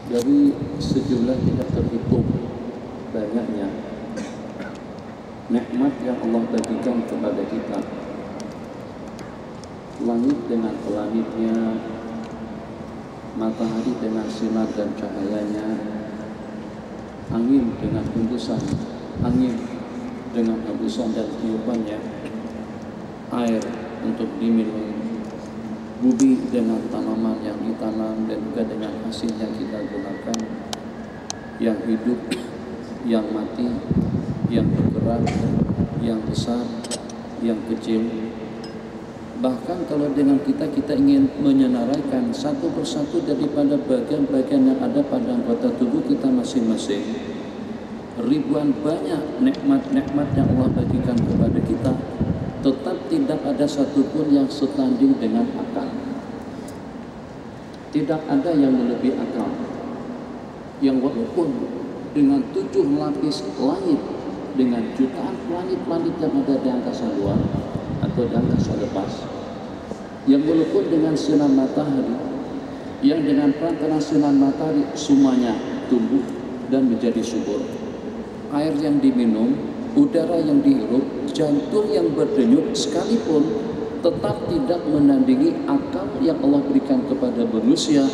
Dari sejumlah tidak terhitung banyaknya nikmat yang Allah bagikan kepada kita, langit dengan pelanitnya, matahari dengan sinar dan cahayanya, angin dengan hembusan angin dengan hembusan dan tiupannya, air untuk diminum, bumi dengan tanaman yang ditanam dan juga dengan hasil yang kita gunakan, yang hidup, yang mati, yang bergerak, yang besar, yang kecil. Bahkan kalau dengan kita ingin menyenaraikan satu persatu daripada bagian-bagian yang ada pada anggota tubuh kita masing-masing, ribuan banyak nikmat-nikmat yang Allah bagikan kepada kita, tetap tidak ada satupun yang setanding dengan akal. Tidak ada yang melebihi akal. Yang walaupun dengan 7 lapis langit, dengan jutaan planet-planet yang ada di angkasa luar atau di angkasa lepas, yang walaupun dengan sinar matahari, yang dengan perantara sinar matahari semuanya tumbuh dan menjadi subur, air yang diminum, udara yang dihirup, jantung yang berdenyut sekalipun tetap tidak menandingi akal yang Allah berikan kepada manusia,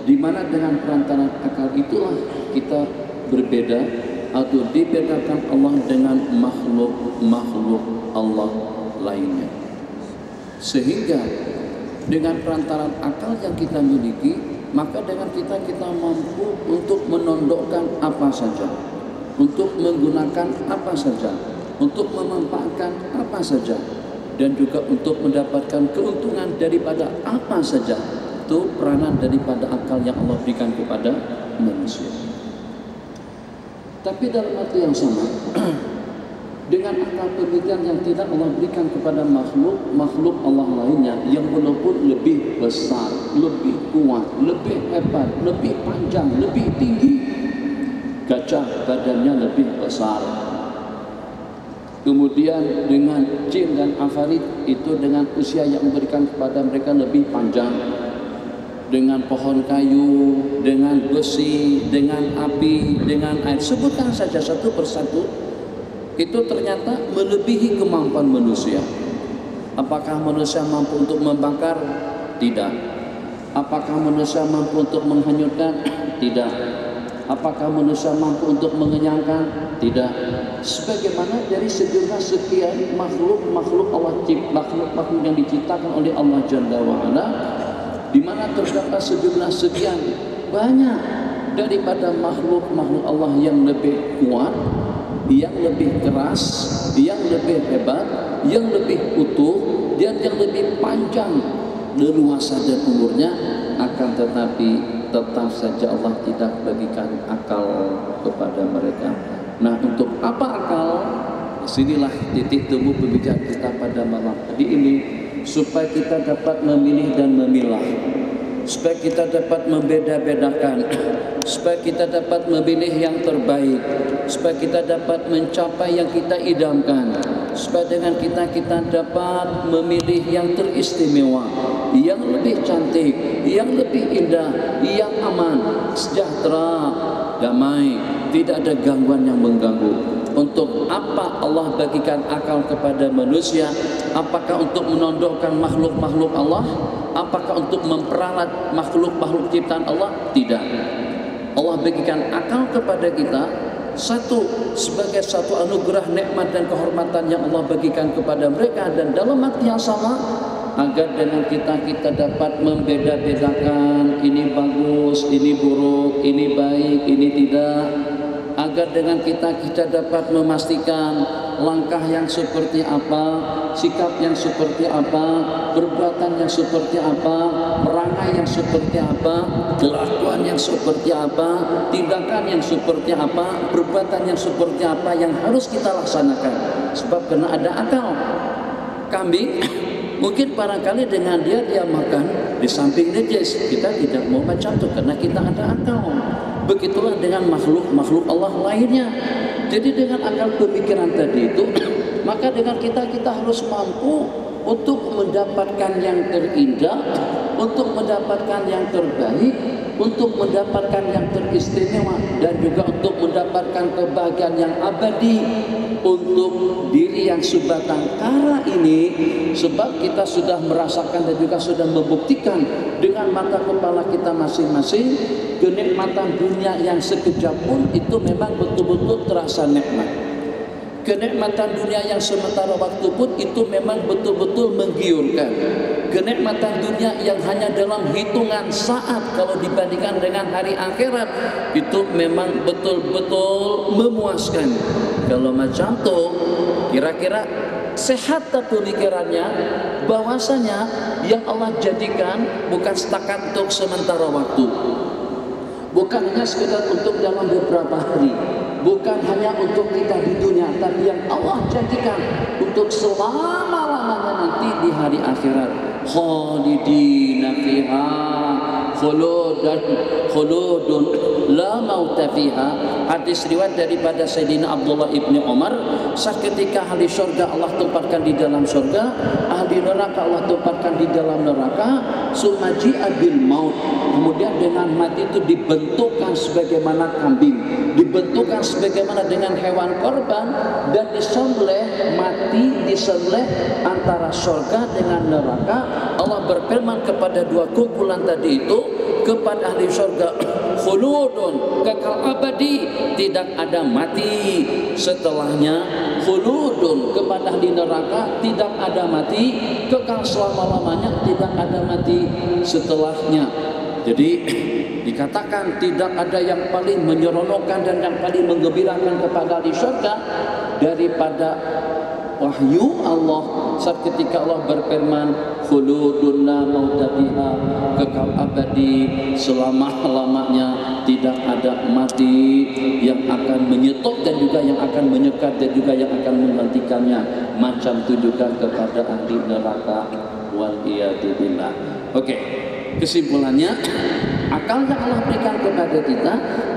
di mana dengan perantara akal itulah kita berbeda atau dibedakan Allah dengan makhluk Allah lainnya. Sehingga dengan perantaran akal yang kita miliki, maka dengan kita mampu untuk menondokkan apa saja, untuk menggunakan apa saja, untuk memanfaatkan apa saja, dan juga untuk mendapatkan keuntungan daripada apa saja. Itu peranan daripada akal yang Allah berikan kepada manusia. Tapi dalam arti yang sama, dengan akal pemikiran yang tidak Allah berikan kepada makhluk Allah lainnya, yang walaupun lebih besar, lebih kuat, lebih hebat, lebih panjang, lebih tinggi. Gajah badannya lebih besar. Kemudian dengan jin dan afarit itu dengan usia yang memberikan kepada mereka lebih panjang. Dengan pohon kayu, dengan besi, dengan api, dengan air, sebutkan saja satu persatu, itu ternyata melebihi kemampuan manusia. Apakah manusia mampu untuk membakar? Tidak. Apakah manusia mampu untuk menghanyutkan? Tidak. Apakah manusia mampu untuk mengenyangkan? Tidak. Sebagaimana dari sejumlah sekian makhluk Allah, makhluk yang diciptakan oleh Allah Jalla wa'ala, di mana terdapat sejumlah sekian banyak daripada makhluk Allah yang lebih kuat, yang lebih keras, yang lebih hebat, yang lebih utuh, dan yang lebih panjang leluasa dan umurnya. Akan tetapi tetap saja Allah tidak bagikan akal kepada mereka. Nah, untuk apa akal? Sinilah titik temu pembicaraan kita pada malam hari ini, supaya kita dapat memilih dan memilah, supaya kita dapat membeda-bedakan, supaya kita dapat memilih yang terbaik, supaya kita dapat mencapai yang kita idamkan, supaya dengan kita dapat memilih yang teristimewa, yang lebih cantik, yang lebih indah, yang aman, sejahtera, damai, tidak ada gangguan yang mengganggu. Untuk apa Allah bagikan akal kepada manusia? Apakah untuk menondokkan makhluk Allah? Apakah untuk memperalat makhluk ciptaan Allah? Tidak. Allah bagikan akal kepada kita, satu, sebagai satu anugerah, nikmat dan kehormatan yang Allah bagikan kepada mereka, dan dalam arti yang sama, agar dengan kita dapat membeda-bedakan ini bagus, ini buruk, ini baik, ini tidak. Agar dengan kita dapat memastikan langkah yang seperti apa, sikap yang seperti apa, perbuatan yang seperti apa, perangai yang seperti apa, kelakuan yang seperti apa, tindakan yang seperti apa, perbuatan yang seperti apa yang harus kita laksanakan. Sebab karena ada akal. Kambing mungkin barangkali dengan dia makan di samping najis, kita tidak mau macam itu karena kita ada akal. Begitulah dengan makhluk Allah lainnya. Jadi dengan akal pemikiran tadi itu, maka dengan kita harus mampu untuk mendapatkan yang terindah, untuk mendapatkan yang terbaik, untuk mendapatkan yang teristimewa, dan juga untuk mendapatkan kebahagiaan yang abadi untuk diri yang sebatang kara ini. Sebab kita sudah merasakan dan juga sudah membuktikan dengan mata kepala kita masing-masing, kenikmatan dunia yang sekejap pun itu memang betul-betul terasa nikmat. Kenikmatan dunia yang sementara waktu pun itu memang betul-betul menggiurkan. Kenikmatan dunia yang hanya dalam hitungan saat kalau dibandingkan dengan hari akhirat itu memang betul-betul memuaskan. Kalau macam tu, kira-kira sehat tak pemikirannya bahwasanya yang Allah jadikan bukan setakat untuk sementara waktu, bukan hanya sekedar untuk dalam beberapa hari, bukan hanya untuk kita di dunia, tapi yang Allah jadikan untuk selama-lamanya nanti di hari akhirat. Khalidina fiha khuludun la mauta fiha. Hadis riwayat daripada Sayyidina Abdullah ibni Umar, seketika ahli syurga Allah tempatkan di dalam syurga, ahli neraka Allah tempatkan di dalam neraka. Sumaji abil maut, kemudian dengan mati itu dibentukkan sebagaimana kambing, dibentukkan sebagaimana dengan hewan korban, dan disembelih, mati disembelih antara surga dengan neraka. Allah berfirman kepada dua kumpulan tadi itu, kepada ahli surga, khuludun, kekal abadi, tidak ada mati setelahnya. Khuludun, kepada ahli neraka, tidak ada mati, kekal selama-lamanya, tidak ada mati setelahnya. Jadi dikatakan tidak ada yang paling menyeronokkan dan yang paling menggembirakan kepada ahli surga daripada wahyu Allah saat ketika Allah berfirman, khuludun la mauta fiha, kekal abadi selama-lamanya, tidak ada mati yang akan menyetop dan juga yang akan menyekat dan juga yang akan menghentikannya. Macam tujukan kepada ahli neraka, wal iyadu billah. Oke, kesimpulannya, akal yang Allah berikan kepada kita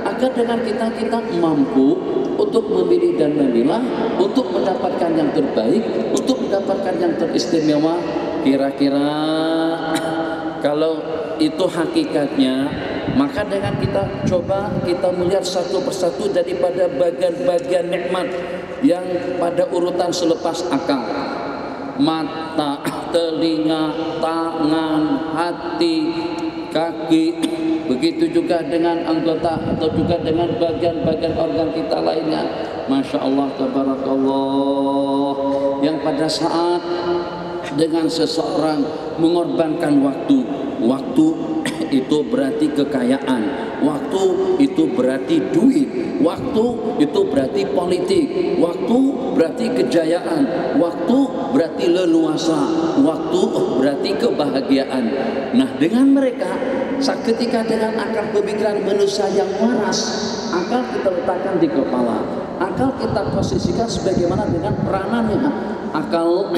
agar dengan kita mampu untuk memilih dan memilah, untuk mendapatkan yang terbaik, untuk mendapatkan yang teristimewa. Kira-kira kalau itu hakikatnya, maka dengan kita coba kita melihat satu persatu daripada bagian-bagian nikmat yang pada urutan selepas akal. Mata, telinga, tangan, hati, kaki, begitu juga dengan anggota atau juga dengan bagian-bagian organ kita lainnya. Masya Allah, tabarakallah, yang pada saat dengan seseorang mengorbankan waktu itu berarti kekayaan, waktu itu berarti duit, waktu itu berarti politik, waktu berarti kejayaan, waktu berarti leluasa, waktu berarti kebahagiaan. Nah, dengan mereka seketika dengan akal pemikiran manusia yang waras, akal kita letakkan di kepala, akal kita posisikan sebagaimana dengan peranannya. Akal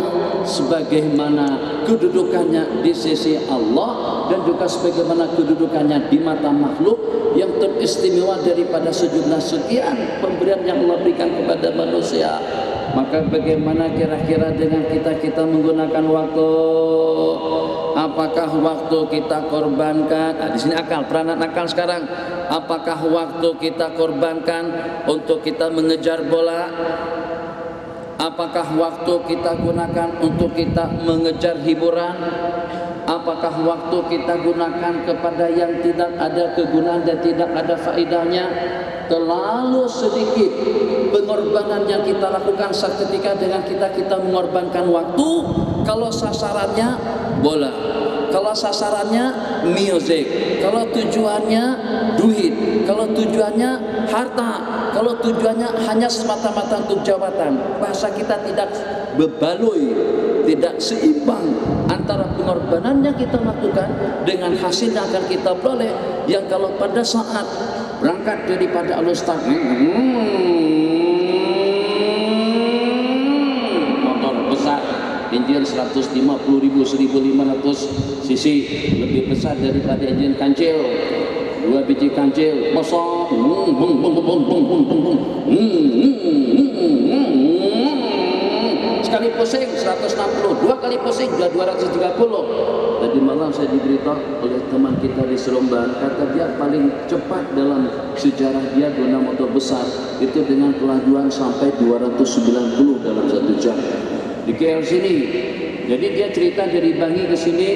sebagaimana kedudukannya di sisi Allah dan juga sebagaimana kedudukannya di mata makhluk yang teristimewa daripada sejumlah sekian pemberian yang Allah berikan kepada manusia. Maka bagaimana kira-kira dengan kita menggunakan waktu? Apakah waktu kita korbankan? Nah, di sini akal, peranan akal sekarang. Apakah waktu kita korbankan untuk kita mengejar bola? Apakah waktu kita gunakan untuk kita mengejar hiburan? Apakah waktu kita gunakan kepada yang tidak ada kegunaan dan tidak ada faedahnya? Terlalu sedikit pengorbanan yang kita lakukan seketika dengan kita mengorbankan waktu. Kalau sasarannya bola, kalau sasarannya music, kalau tujuannya duit, kalau tujuannya harta, kalau tujuannya hanya semata-mata untuk jabatan. Bahasa kita tidak bebaloi, tidak seimbang antara pengorbanan yang kita lakukan dengan hasil yang akan kita peroleh, yang kalau pada saat berangkat daripada Al-Ustaz, motor besar engine 150.000, 1.500 cc, lebih besar daripada engine kancil, 2 biji kancil kosong, kali pusing 160, 2 kali pusing sudah 230. Tadi malam saya diberitahu oleh teman kita di Seremban, kata dia paling cepat dalam sejarah dia guna motor besar itu dengan kelajuan sampai 290 dalam 1 jam di KL sini. Jadi dia cerita dari Bangi ke sini,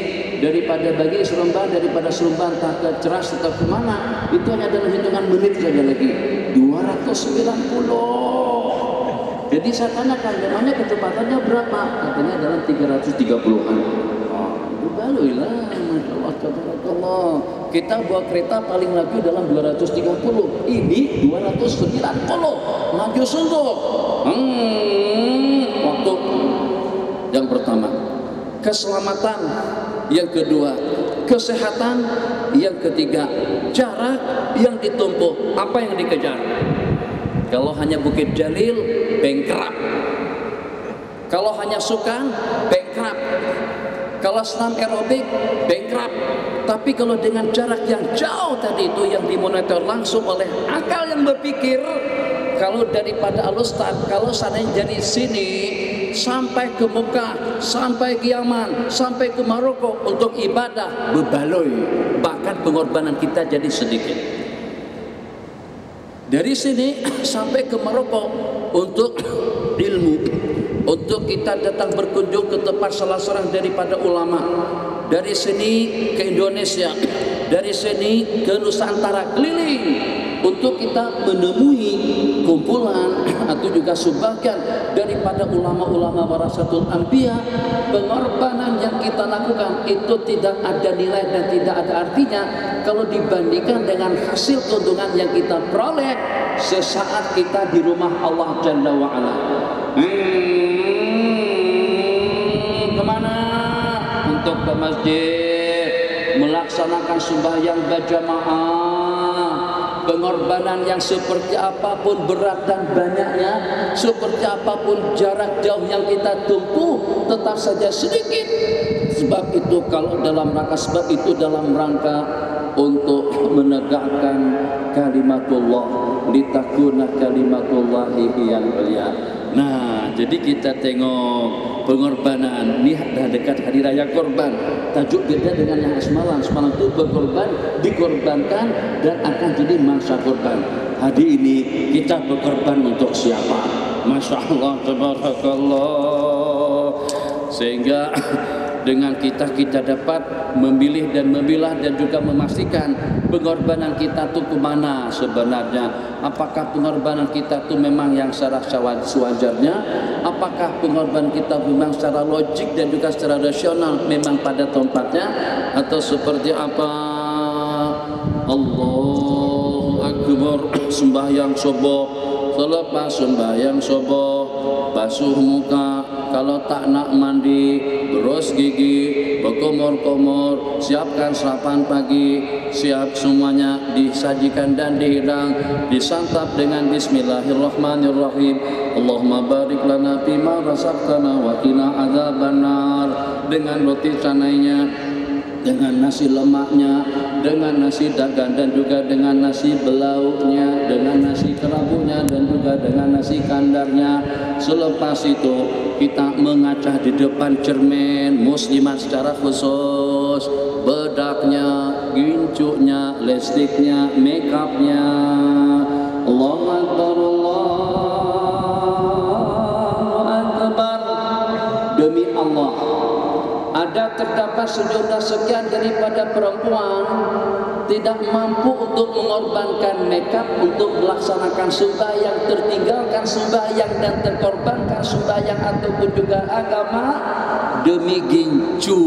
daripada Bangi Seremban, daripada Seremban tak ke Ceras atau kemana, itu hanya dalam hitungan menit saja lagi 290. Jadi saya tanyakan, namanya kecepatannya berapa? Katanya dalam 330-an. Baloilah, Masya Allah, tabarakallah. Kita bawa kereta paling laju dalam 230, ini 290, maju sungguh. Waktu yang pertama, keselamatan. Yang kedua, kesehatan. Yang ketiga, jarak yang ditempuh. Apa yang dikejar? Kalau hanya Bukit Jalil, bankrupt. Kalau hanya Sukan, bankrupt. Kalau senam aerobik, bankrupt. Tapi kalau dengan jarak yang jauh tadi itu yang dimonitor langsung oleh akal yang berpikir, kalau daripada Al-Ustaz, kalau seandainya dari sini sampai ke Mekah, sampai ke Yaman, sampai ke Maroko untuk ibadah, bebaloi, bahkan pengorbanan kita jadi sedikit. Dari sini sampai ke Maroko untuk ilmu, untuk kita datang berkunjung ke tempat salah seorang daripada ulama. Dari sini ke Indonesia, dari sini ke Nusantara, keliling untuk kita menemui kumpulan atau juga sebagian daripada ulama-ulama warasatul anbiya. Pengorbanan yang kita lakukan itu tidak ada nilai dan tidak ada artinya kalau dibandingkan dengan hasil keuntungan yang kita peroleh sesaat kita di rumah Allah Jalla wa'ala. Kemana? Untuk ke masjid, melaksanakan sembahyang berjamaah. Pengorbanan yang seperti apapun berat dan banyaknya, seperti apapun jarak jauh yang kita tempuh, tetap saja sedikit. Sebab itu dalam rangka untuk menegakkan kalimatullah, litakuna kalimatullahi hiyal ulya. Nah, jadi kita tengok pengorbanan. Ini dah dekat hari raya korban. Tajuk beda dengan yang semalam. Semalam itu berkorban, dikorbankan dan akan jadi mangsa korban. Hari ini kita berkorban untuk siapa? Masya Allah, tabarakallah. Sehingga dengan kita dapat memilih dan memilah dan juga memastikan pengorbanan kita itu kemana sebenarnya. Apakah pengorbanan kita itu memang yang secara sewajarnya? Apakah pengorbanan kita memang secara logik dan juga secara rasional memang pada tempatnya? Atau seperti apa? Allahu Akbar, sembahyang subuh, selepas sembahyang subuh basuh muka, kalau tak nak mandi berus gigi, berkumur-kumur, siapkan sarapan pagi, siap semuanya disajikan dan dihidang, disantap dengan bismillahirrahmanirrahim. Allahumma barik lana fima razaqtana wa qina adzabannar, dengan roti canainya, dengan nasi lemaknya, dengan nasi dagan dan juga dengan nasi belauknya, dengan nasi kerabunya dan juga dengan nasi kandarnya. Selepas itu kita mengacah di depan cermin muslimat secara khusus, bedaknya, gincuknya, lipstiknya, make upnya. Allahu Akbar, Allahu Akbar. Demi Allah, ada terdapat sejumlah sekian daripada perempuan tidak mampu untuk mengorbankan makeup untuk melaksanakan sembahyang, tertinggalkan sembahyang dan terkorbankan sembahyang ataupun juga agama demi gincu,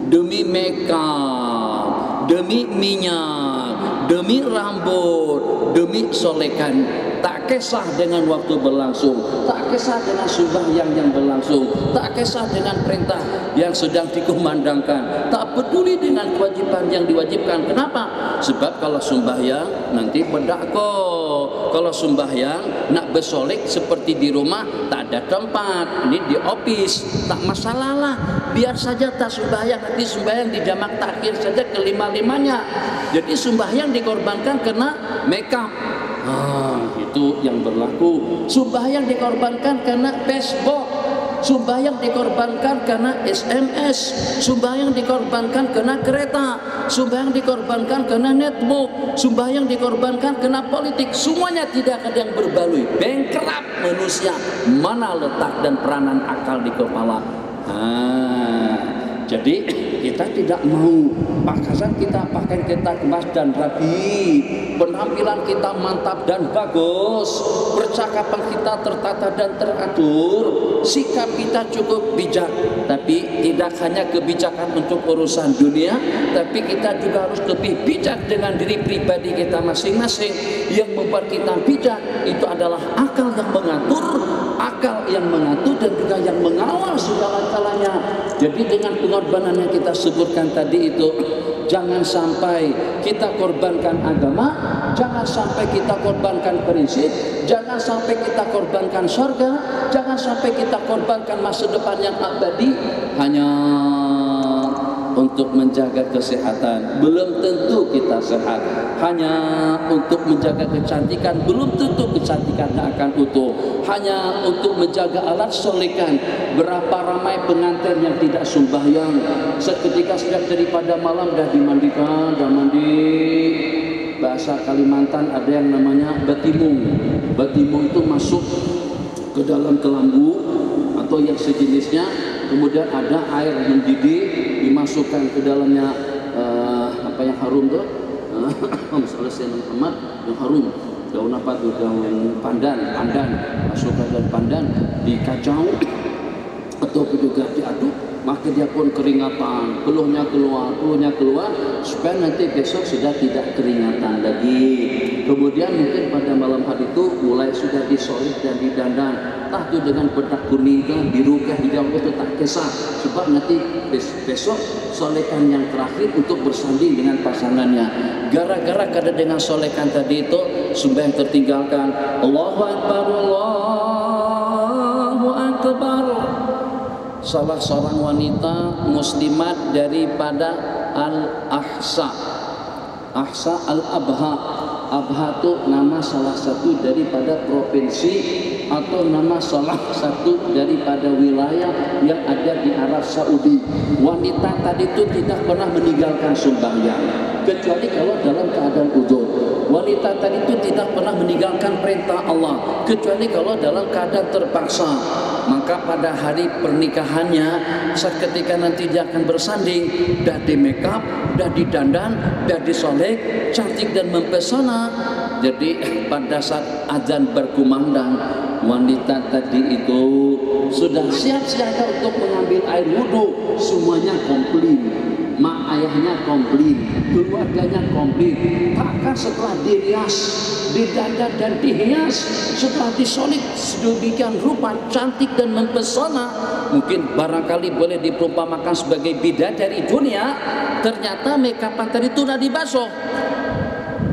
demi makeup, demi minyak, demi rambut, demi solekan. Tak kisah dengan waktu berlangsung, tak kisah dengan sembahyang yang berlangsung, tak kisah dengan perintah yang sedang dikumandangkan, tak peduli dengan kewajiban yang diwajibkan. Kenapa? Sebab kalau sembahyang nanti bedak kok. Kalau sembahyang nak bersolek seperti di rumah tak ada tempat. Ini di office tak masalah lah. Biar saja tak sembahyang, nanti sembahyang di jamak takhir saja kelima-limanya. Jadi sembahyang dikorbankan karena makeup. Itu yang berlaku. Sembahyang dikorbankan karena Facebook. Sembahyang dikorbankan karena SMS, sembahyang dikorbankan karena kereta, sembahyang dikorbankan karena netbook, sembahyang dikorbankan karena politik. Semuanya tidak ada yang berbaloi. Bengkrap manusia. Mana letak dan peranan akal di kepala? Jadi kita tidak mau pakaian kita kemas dan rapi, penampilan kita mantap dan bagus, percakapan kita tertata dan teratur, sikap kita cukup bijak. Tapi tidak hanya kebijakan untuk urusan dunia, tapi kita juga harus lebih bijak dengan diri pribadi kita masing-masing. Yang membuat kita bijak itu adalah akal yang mengatur dan juga yang mengawal segala-galanya. Jadi dengan pengorbanan yang kita sebutkan tadi itu, jangan sampai kita korbankan agama, jangan sampai kita korbankan prinsip, jangan sampai kita korbankan surga, jangan sampai kita korbankan masa depan yang abadi hanya untuk menjaga kesehatan. Belum tentu kita sehat. Hanya untuk menjaga kecantikan, belum tentu kecantikannya akan utuh. Hanya untuk menjaga alat solekan, berapa ramai pengantin yang tidak sembahyang, seketika sejak daripada malam dah dimandikan, dah mandi. Bahasa Kalimantan ada yang namanya batimung. Batimung itu masuk ke dalam kelambu atau yang sejenisnya, kemudian ada air mendidih, dimasukkan ke dalamnya apa yang harum tuh, misalnya Muhammad yang harum, daun apa tuh, daun pandan, masukkan daun pandan, dikacau atau juga diaduk, maka dia pun keringatan, keluhnya keluar, supaya nanti besok sudah tidak keringatan lagi. Kemudian mungkin pada malam hari itu mulai sudah disolid dan didandan, entah itu dengan bedak kuning kan, biru kan, hijau itu tak kisah, sebab nanti besok solekan yang terakhir untuk bersanding dengan pasangannya. Gara-gara kada dengan solekan tadi itu, sembahyang tertinggalkan. Allahu Akbar, Allahu Akbar. Salah seorang wanita muslimat daripada Al-Ahsa, Al-Abha. Abha itu nama salah satu daripada provinsi atau nama salah satu daripada wilayah yang ada di Arab Saudi. Wanita tadi itu tidak pernah meninggalkan sembahyang kecuali kalau dalam keadaan uzur. Wanita tadi itu tidak pernah meninggalkan perintah Allah kecuali kalau dalam keadaan terpaksa. Maka pada hari pernikahannya, saat ketika nanti dia akan bersanding, dah di make up, dah didandan, dah disolek, cantik dan mempesona. Jadi pada saat azan berkumandang, wanita tadi itu sudah siap-siaga untuk mengambil air wudhu. Semuanya komplit. Mak ayahnya komplit, keluarganya komplit. Bahkan setelah dirias, didandar dan dihias, setelah disolid sedemikian rupa cantik dan mempesona, mungkin barangkali boleh diperumpamakan sebagai bidadari dunia. Ternyata makeupan tadi itu sudah dibasuh,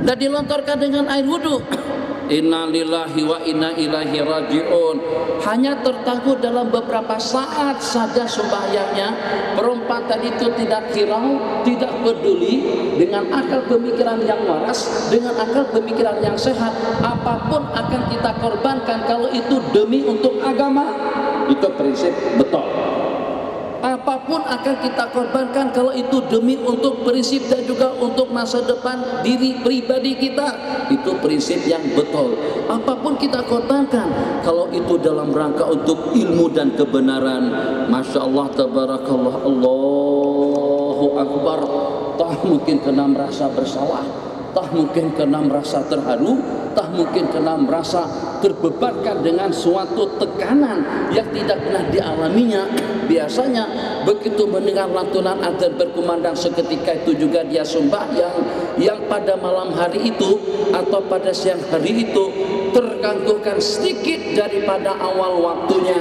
sudah dilontorkan dengan air wudhu. Inna lillahi wa inna ilaihi raji'un. Hanya tertangguh dalam beberapa saat saja sembahyangnya. Perempuan tadi itu tidak hirau, tidak peduli dengan akal pemikiran yang waras, dengan akal pemikiran yang sehat. Apapun akan kita korbankan kalau itu demi untuk agama. Itu prinsip betul. Apapun akan kita korbankan kalau itu demi untuk prinsip dan juga untuk masa depan diri pribadi kita. Itu prinsip yang betul. Apapun kita korbankan kalau itu dalam rangka untuk ilmu dan kebenaran. Masya Allah, tabarakallah, Allahu Akbar. Tak mungkin kena merasa bersalah, tak mungkin kena merasa terharu, tak mungkin kena merasa terbebankan dengan suatu tekanan yang tidak pernah dialaminya. Biasanya begitu mendengar lantunan azan berkumandang, seketika itu juga dia sembahyang. Yang pada malam hari itu atau pada siang hari itu terganggukan sedikit daripada awal waktunya.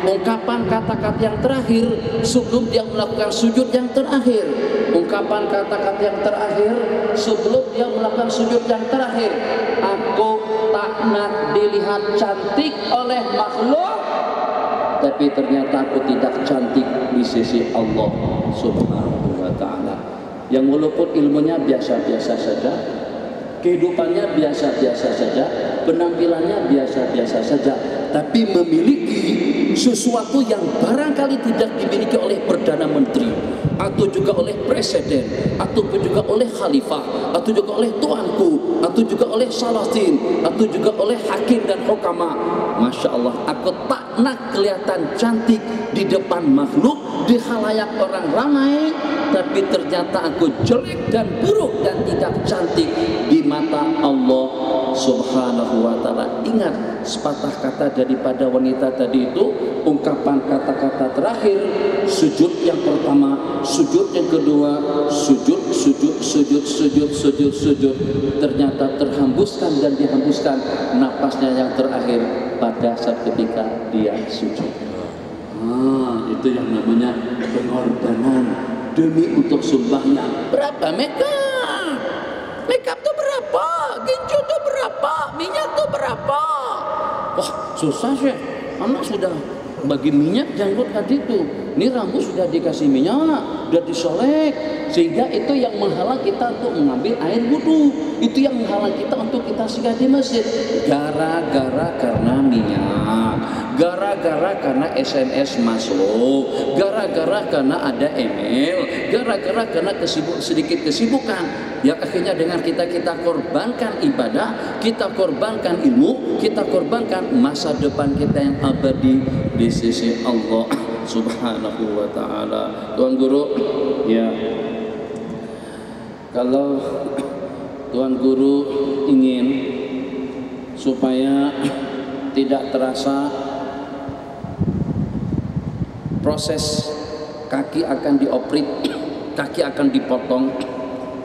Ungkapan kata-kata yang terakhir sebelum dia melakukan sujud yang terakhir. Ungkapan kata-kata yang terakhir sebelum dia melakukan sujud yang terakhir. Aku tak nak dilihat cantik oleh makhluk, tapi ternyata aku tidak cantik di sisi Allah Subhanahu wa ta'ala. Yang walaupun ilmunya biasa-biasa saja, kehidupannya biasa-biasa saja, penampilannya biasa-biasa saja, tapi memiliki sesuatu yang barangkali tidak dimiliki oleh Perdana Menteri, atau juga oleh Presiden, ataupun juga oleh Khalifah, atau juga oleh tuanku, atau juga oleh Salatin, atau juga oleh hakim dan hukama. Masya Allah, aku tak nak kelihatan cantik di depan makhluk, di khalayak orang ramai, tapi ternyata aku jelek dan buruk dan tidak cantik di mata Allah Subhanahu wa ta'ala. Ingat sepatah kata daripada wanita tadi itu, ungkapan kata-kata terakhir, sujud yang pertama, sujud yang kedua, sujud, sujud, sujud, sujud, sujud, sujud, ternyata terhembuskan dan dihembuskan napasnya yang terakhir pada saat ketika dia sujud. Itu yang namanya pengorbanan demi untuk sumbahnya. Berapa makeup? Makeup tuh berapa? Gincu tuh berapa? Minyak tuh berapa? Wah, susah sih. Anak sudah bagi minyak janggut tadi itu. Ini rambut sudah dikasih minyak, sudah disolek, sehingga itu yang menghalang kita untuk mengambil air wudhu. Itu yang menghalang kita untuk kita singgah di masjid. Gara-gara karena minyak, gara-gara karena SMS masuk, gara-gara karena ada email, gara-gara karena sedikit kesibukan. Yang akhirnya dengan kita korbankan ibadah, kita korbankan ilmu, kita korbankan masa depan kita yang abadi di sisi Allah Subhanahu wa ta'ala. Tuan Guru, ya, kalau Tuan Guru ingin supaya tidak terasa proses kaki akan dioprit, kaki akan dipotong,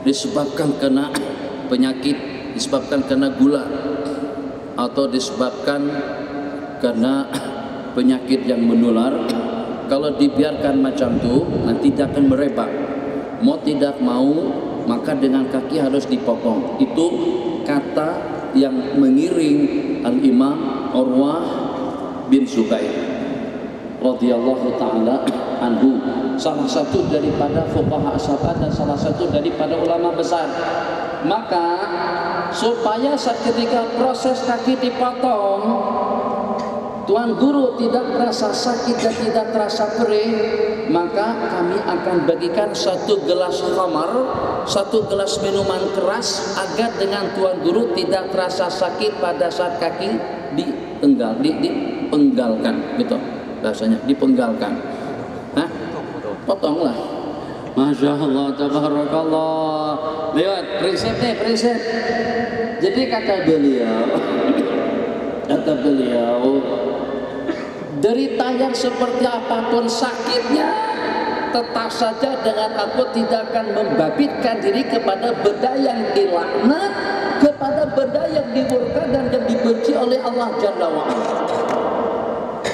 disebabkan kena penyakit, disebabkan kena gula, atau disebabkan karena penyakit yang menular. Kalau dibiarkan macam itu, nanti dia akan merebak. Mau tidak mau, maka dengan kaki harus dipotong. Itu kata yang mengiring Al-Imam Urwah bin Zubair radhiyallahu ta'ala anhu, salah satu daripada fuqaha sahabat dan salah satu daripada ulama besar. Maka supaya saat ketika proses kaki dipotong, Tuan Guru tidak merasa sakit dan tidak terasa perih, maka kami akan bagikan satu gelas khamar, satu gelas minuman keras, agar dengan Tuan Guru tidak terasa sakit pada saat kaki dipenggalkan, gitu rasanya, dipenggalkan. Hah? Potonglah. Masya Allah, tabarakallah. Lewat prinsip nih, prinsip. Jadi kata beliau, derita yang seperti apapun sakitnya, tetap saja dengan aku tidak akan membabitkan diri kepada benda yang dilaknat, kepada benda yang dimurka dan yang dibenci oleh Allah Jalla wa'ala.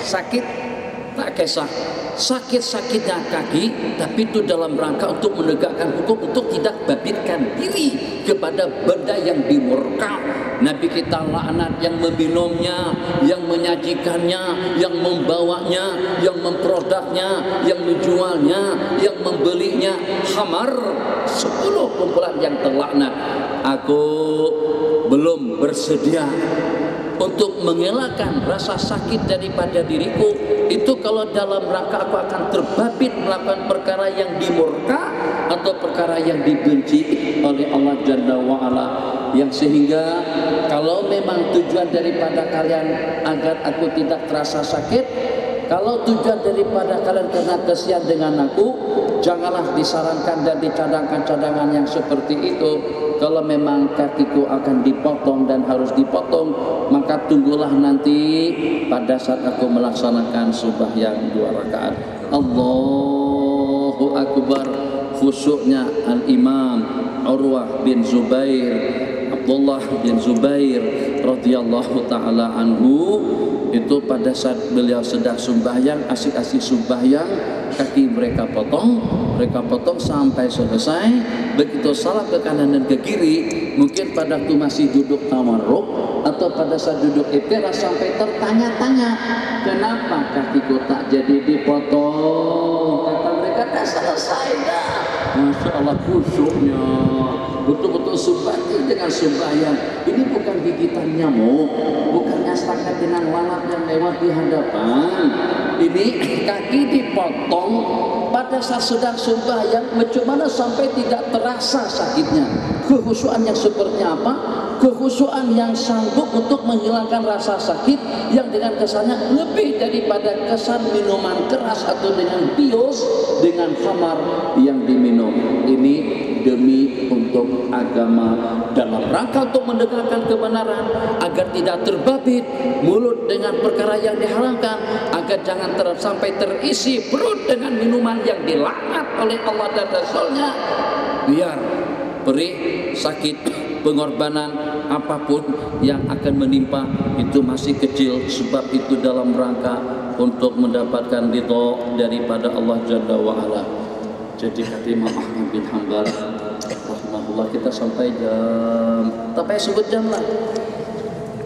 Sakit tak kisah, sakit-sakitnya kaki, tapi itu dalam rangka untuk menegakkan hukum, untuk tidak babitkan diri kepada benda yang dimurka. Nabi kita laknat yang meminumnya, yang menyajikannya, yang membawanya, yang memproduknya, yang menjualnya, yang membelinya. Khamar, 10 kumpulan yang terlaknat. Aku belum bersedia untuk mengelakkan rasa sakit daripada diriku. Itu kalau dalam rangka aku akan terbabit melakukan perkara yang dimurka atau perkara yang dibenci oleh Allah Jalla wa'ala. Yang sehingga kalau memang tujuan daripada kalian agar aku tidak terasa sakit, kalau tujuan daripada kalian karena kesian dengan aku, janganlah disarankan dan dicadangkan cadangan yang seperti itu. Kalau memang kakiku akan dipotong dan harus dipotong, maka tunggulah nanti pada saat aku melaksanakan sembahyang 2 rakaat. Allahu Akbar. Khusyuknya Al-Imam Urwah bin Zubair, Abdullah bin Zubair radhiyallahu ta'ala anhu, itu pada saat beliau sedang sembahyang, asik-asik sembahyang, kaki mereka potong sampai selesai. Begitu salah ke kanan dan ke kiri, mungkin pada waktu masih duduk tawarruk atau pada saat duduk iftirash, sampai tertanya-tanya, kenapa kakiku tak jadi dipotong? Kata mereka, dah selesai dah. Masya Allah khusyuknya, betul-betul subati dengan sembahyang. Ini bukan gigitan nyamuk, bukannya setakat dengan lalat yang lewat di hadapan. Ini kaki dipotong pada saat sedang sembahyang, bagaimana sampai tidak terasa sakitnya. Kekhusyuan yang seperti apa? Kekhusyuan yang sanggup untuk menghilangkan rasa sakit yang dengan kesannya lebih daripada kesan minuman keras atau dengan bios, dengan khamar yang diminum. Ini demi untuk agama, dalam rangka untuk menegakkan kebenaran, agar tidak terbabit mulut dengan perkara yang diharamkan, agar jangan sampai terisi perut dengan minuman yang dilaknat oleh Allah dan Rasulnya. Biar perih, sakit, pengorbanan apapun yang akan menimpa itu masih kecil, sebab itu dalam rangka untuk mendapatkan ridho daripada Allah Jalla wa'ala. Jadi kata Imam Ahmad bin Hanbal rahimahullah, kita sampai jam, tak payah sebut jam lah,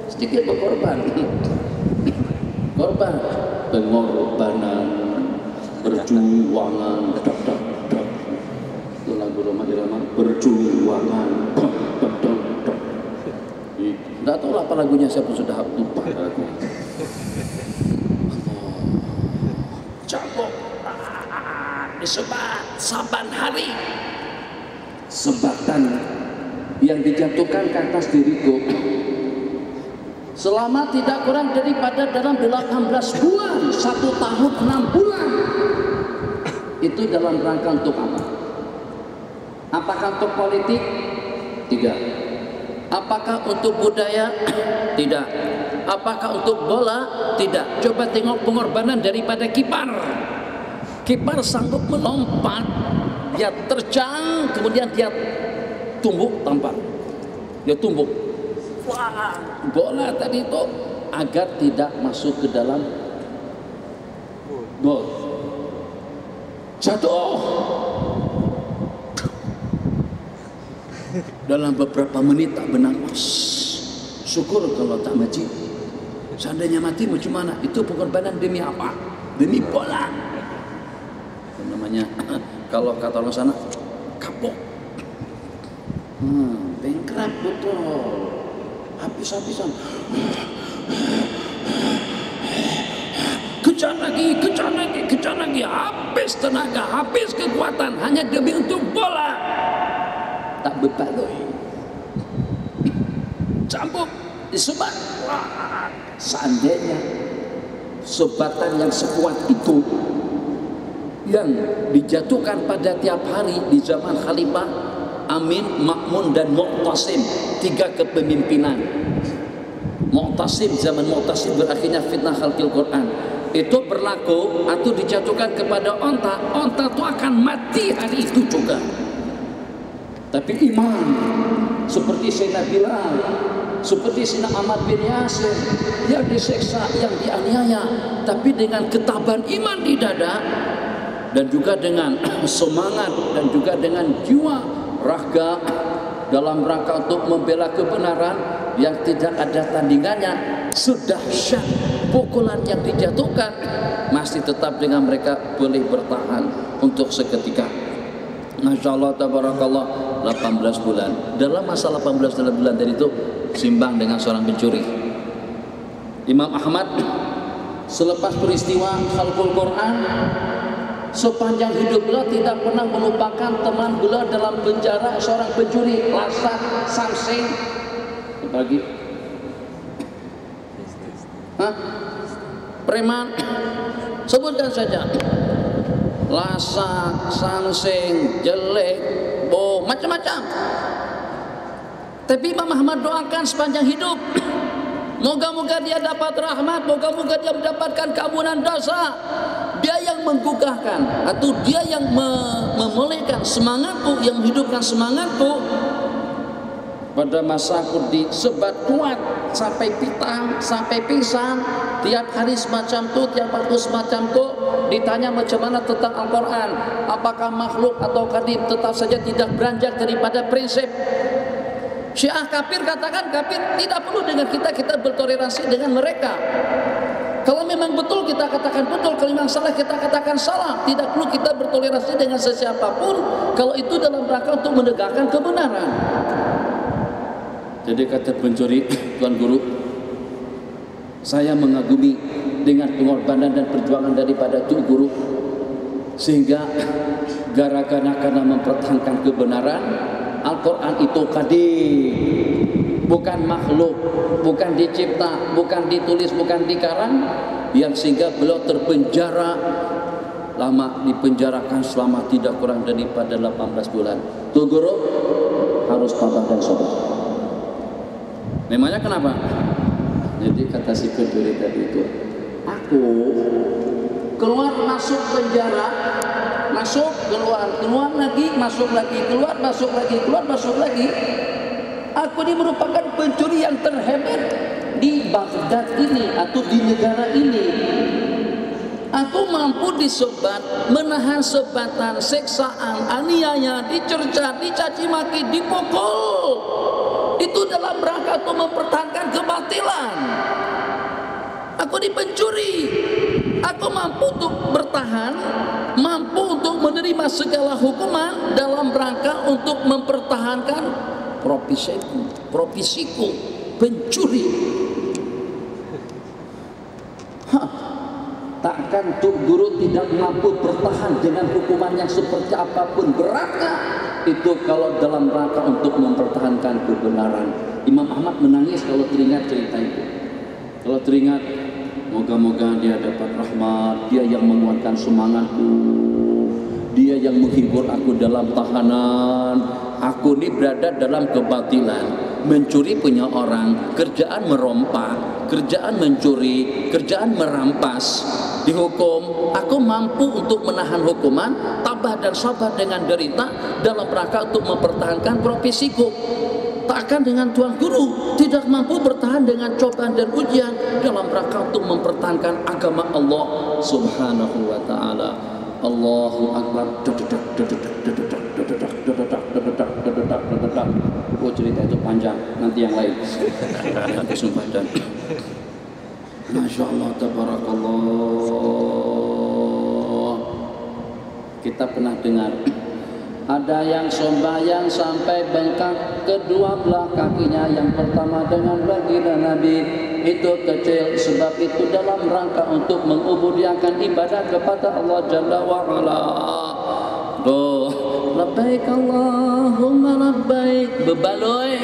sedikit berkorban. Korban, pengorbanan, perjuangan, itu lagu Roma Irama, perjuangan. Tidak tahu apa lagunya, siapa sudah lupa lagu. Cabok disebat saban hari, sebatan yang dijatuhkan ke atas diriku selama tidak kurang daripada dalam 18 bulan, 1 tahun 6 bulan. Itu dalam rangka untuk apa? Apakah untuk politik? Tidak. Apakah untuk budaya? Tidak. Apakah untuk bola? Tidak. Coba tengok pengorbanan daripada kiper. Kiper sanggup melompat, dia terjang, kemudian dia tumbuk tampar. Dia tumbuk. Wah, bola tadi itu agar tidak masuk ke dalam gol. Jatuh. Dalam beberapa menit tak bernapas. Syukur kalau tak mati. Seandainya mati macam mana? Itu pengorbanan demi apa? Demi bola. Namanya kalau kata orang sana kapok. Bengkrak betul. Habis-habisan. Kejar lagi, habis tenaga, habis kekuatan hanya demi untuk bola. Tak berbaloi. Campur disebat. Seandainya sebatan yang sekuat itu yang dijatuhkan pada tiap hari di zaman Khalifah Amin, Ma'mun dan Mu'tasim, 3 kepemimpinan. Mu'tasim, zaman Mu'tasim berakhirnya fitnah khalqil Quran. Itu berlaku atau dijatuhkan kepada onta itu akan mati hari itu juga. Tapi iman seperti Sayyidina Bilal, seperti Sayyidina Ahmad bin Yasir yang diseksa, yang dianiaya, tapi dengan ketabahan iman di dada dan juga dengan semangat dan juga dengan jiwa raga dalam rangka untuk membela kebenaran yang tidak ada tandingannya. Sedahsyat pukulan yang dijatuhkan, masih tetap dengan mereka boleh bertahan untuk seketika. Masya Allah, tabarakallah, 18 bulan. Dalam masa 18 bulan dari itu simbang dengan seorang pencuri. Imam Ahmad selepas peristiwa khalqul Quran, sepanjang hidup beliau tidak pernah melupakan teman beliau dalam penjara, seorang pencuri, Lasak Samsing. Bagi preman, sebutkan saja, Lasak, Samsing, jelek, macam-macam. Tapi Imam Ahmad doakan sepanjang hidup, moga-moga dia dapat rahmat, moga-moga dia mendapatkan keampunan dosa. Dia yang menggugahkan atau dia yang memulihkan semangatku, yang menghidupkan semangatku pada masa aku disebat kuat sampai pitang, sampai pingsan. Tiap hari semacam tu, tiap waktu semacam tu. Ditanya macam mana tentang Al-Quran, apakah makhluk atau kadim, tetap saja tidak beranjak daripada prinsip. Syiah kafir katakan kafir, tidak perlu dengan kita bertoleransi dengan mereka. Kalau memang betul kita katakan betul, kalau memang salah kita katakan salah. Tidak perlu kita bertoleransi dengan sesiapapun kalau itu dalam rangka untuk menegakkan kebenaran. Jadi kata pencuri, Tuan Guru, saya mengagumi dengan pengorbanan dan perjuangan daripada Tuan Guru, sehingga gara-gara karena mempertahankan kebenaran, Al-Quran itu kadim, bukan makhluk, bukan dicipta, bukan ditulis, bukan dikarang, yang sehingga beliau terpenjara lama, dipenjarakan selama tidak kurang daripada 18 bulan. Tuan Guru harus tabah dan sobat. Memangnya kenapa? Jadi kata si pencuri tadi itu, aku keluar masuk penjara, masuk keluar, keluar lagi, masuk lagi, keluar masuk lagi, keluar masuk lagi. Aku ini merupakan pencuri yang terhebat di Baghdad ini atau di negara ini. Aku mampu disebat, menahan sebatan, seksaan, aniaya, dicerca, dicaci maki, dipukul. Itu dalam rangka untuk mempertahankan kebatilan. Aku dipencuri. Aku mampu untuk bertahan, mampu untuk menerima segala hukuman dalam rangka untuk mempertahankan profesiku, pencuri. Takkan Tuan Guru tidak mampu bertahan dengan hukuman yang seperti apapun beratnya itu kalau dalam rangka untuk mempertahankan kebenaran. Imam Ahmad menangis kalau teringat cerita itu. Kalau teringat, moga-moga dia dapat rahmat, dia yang menguatkan semangatku, dia yang menghibur aku dalam tahanan. Aku ini berada dalam kebatilan, mencuri punya orang, kerjaan merompak, kerjaan mencuri, kerjaan merampas. Dihukum, aku mampu untuk menahan hukuman, tabah dan sabar dengan derita dalam rangka untuk mempertahankan profesiku. Takkan dengan Tuan Guru tidak mampu bertahan dengan cobaan dan ujian dalam rangka untuk mempertahankan agama Allah Subhanahu wa ta'ala. Allahu Akbar. Oh, cerita itu panjang, nanti yang lain. Yang kesempatan. Masya Allah, tabarakallah. Kita pernah dengar ada yang sembahyang sampai bengkak kedua belah kakinya. Yang pertama dengan baginda Nabi itu kecil, sebab itu dalam rangka untuk mengubudiakan ibadah kepada Allah Jalla wa'ala. Tuh, labbaik Allahumma labbaik, bebaloi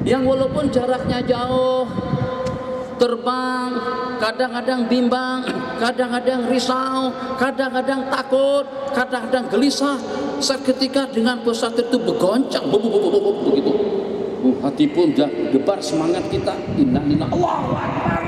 yang walaupun jaraknya jauh, terbang, kadang-kadang bimbang, kadang-kadang risau, kadang-kadang takut, kadang-kadang gelisah. Seketika dengan pesawat itu bergoncang, begitu. Hati pun debar semangat kita. Inna Allahu Akbar.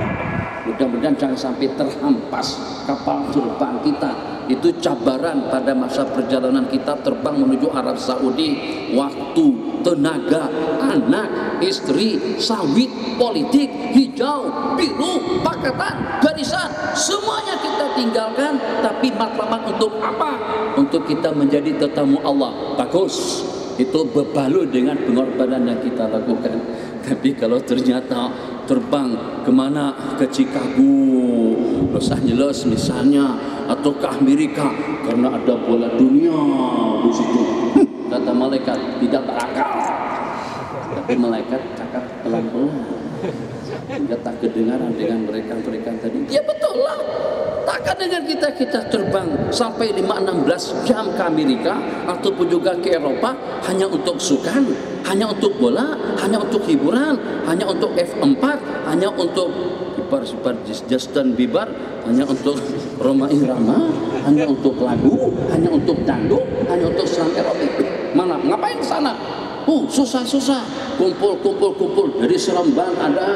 Mudah-mudahan jangan sampai terhampas kapal terbang kita. Itu cabaran pada masa perjalanan kita terbang menuju Arab Saudi. Waktu, tenaga, anak, istri, sawit, politik, hijau, biru, pakatan, garisan, semuanya kita tinggalkan. Tapi matlamat untuk apa? Untuk kita menjadi tetamu Allah. Bagus, itu berbalut dengan pengorbanan yang kita lakukan. Tapi kalau ternyata terbang kemana, ke Chicago, Los Angeles misalnya, atau ke Amerika, karena ada bola dunia di situ, kata malaikat tidak berakal. Tapi malaikat cakap pelan-pelan, hingga tak kedengaran dengan mereka tadi. Ya betul lah. Takkan dengan kita terbang sampai 5-16 jam ke Amerika ataupun juga ke Eropa hanya untuk sukan, hanya untuk bola, hanya untuk hiburan, hanya untuk F4, hanya untuk Justin Bieber, hanya untuk Roma Irama, hanya untuk lagu, hanya untuk dangdut, hanya untuk senam aerobik. Mana? Ngapain ke sana? Susah-susah, kumpul dari Seremban ada,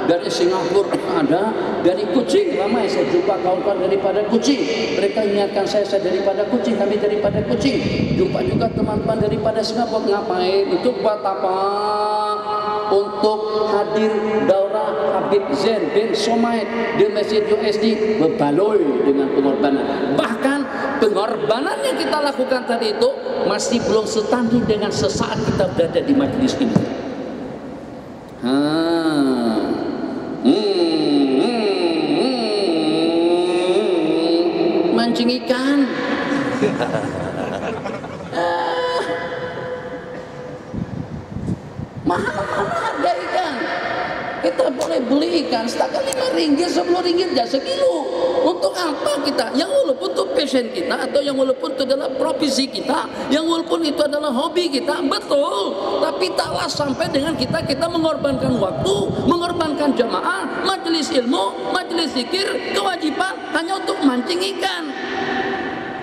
dari Singapura ada, dari Kucing. Lama saya jumpa kawan-kawan daripada Kucing. Mereka ingatkan saya daripada Kucing, kami daripada Kucing. Jumpa juga teman-teman daripada Singapura. Ngapain? Itu buat apa? Untuk hadir daurah Habib Zain bin Sumaid di Masjid USD, berbaloi dengan pengorbanan. Bahkan pengorbanan yang kita lakukan tadi itu masih belum setanding dengan sesaat kita berada di majelis ini. ikan. Mahal harga ikan. Kita boleh beli ikan setakat 5 ringgit, 10 ringgit ya sekilo. Untuk apa kita? Yang walaupun itu passion kita, atau yang walaupun itu adalah profesi kita, yang walaupun itu adalah hobi kita, betul. Tapi taklah sampai dengan kita mengorbankan waktu, mengorbankan jamaah, majelis ilmu, majelis zikir, kewajiban hanya untuk mancing ikan.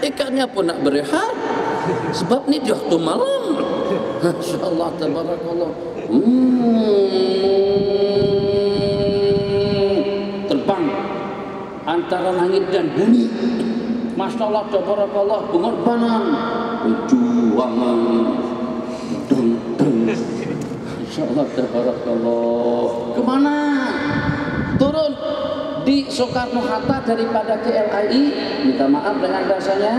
Ikannya pun nak berehat, sebab ini di waktu malam. Masyaallah, tabarakallah. Terbang antara langit dan bumi. Masya Allah, tabarakallah, pengorbanan, perjuangan. Masya Allah, tabarakallah. Kemana? Turun di Soekarno-Hatta daripada KLII, minta maaf dengan bahasanya,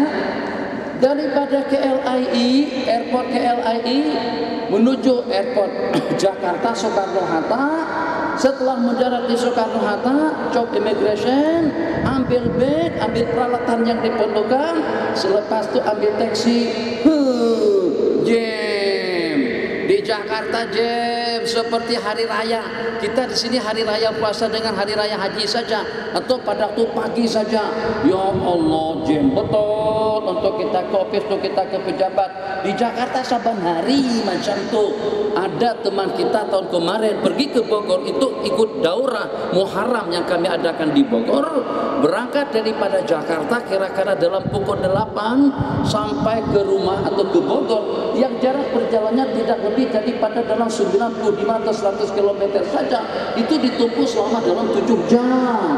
daripada KLII, airport KLII menuju airport Jakarta Soekarno-Hatta. Setelah mendarat di Soekarno-Hatta, cop immigration, ambil bed, ambil peralatan yang diperlukan, selepas itu ambil taksi. Jam di Jakarta, jam seperti hari raya. Kita di sini hari raya puasa dengan hari raya haji saja, atau pada waktu pagi saja. Ya Allah, jam betul untuk kita ke office, untuk kita ke pejabat. Di Jakarta saban hari macam tu. Ada teman kita tahun kemarin pergi ke Bogor, itu ikut daurah Muharram yang kami adakan di Bogor. Berangkat daripada Jakarta kira-kira dalam pukul 8 sampai ke rumah atau ke Bogor, yang jarak perjalanannya tidak lebih daripada dalam 95 atau 100 km saja. Itu ditempuh selama dalam 7 jam.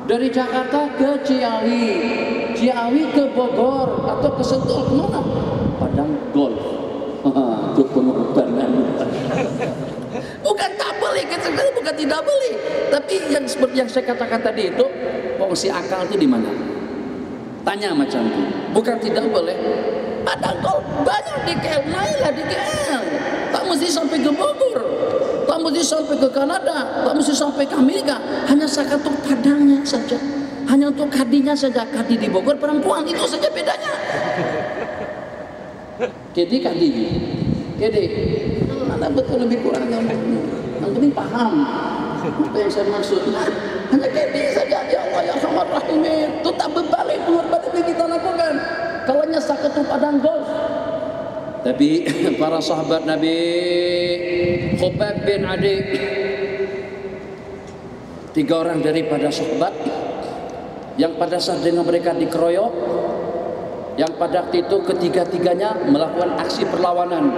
Dari Jakarta ke Ciawi, Ciawi ke Bogor, atau ke Sentul, kemana? Padang Golf. Itu pengorbanan. Bukan tak boleh, bukan tidak boleh. Tapi yang seperti yang saya katakan tadi itu, fungsi akal itu di mana? Tanya macam itu. Bukan tidak boleh. Padang Golf banyak di KL, mainlah di KL. Tak mesti sampai ke Bogor, tak mesti sampai ke Kanada, tak mesti sampai ke Amerika. Hanya satu padangnya saja, hanya untuk kadinya saja. Kadi di Bogor perempuan, itu saja bedanya. Kedi kadi, kedi. Mana betul lebih kurang yang penting paham apa yang saya maksud. Hanya kedi saja. Ya Allah, ya Rahman Rahim, itu tak berbalik yang kita lakukan. Kalau hanya satu padang golf. Tapi para sahabat Nabi, Khubayb bin Adi, 3 orang daripada sahabat yang pada saat dengan mereka dikeroyok, yang pada waktu itu ketiga-tiganya melakukan aksi perlawanan,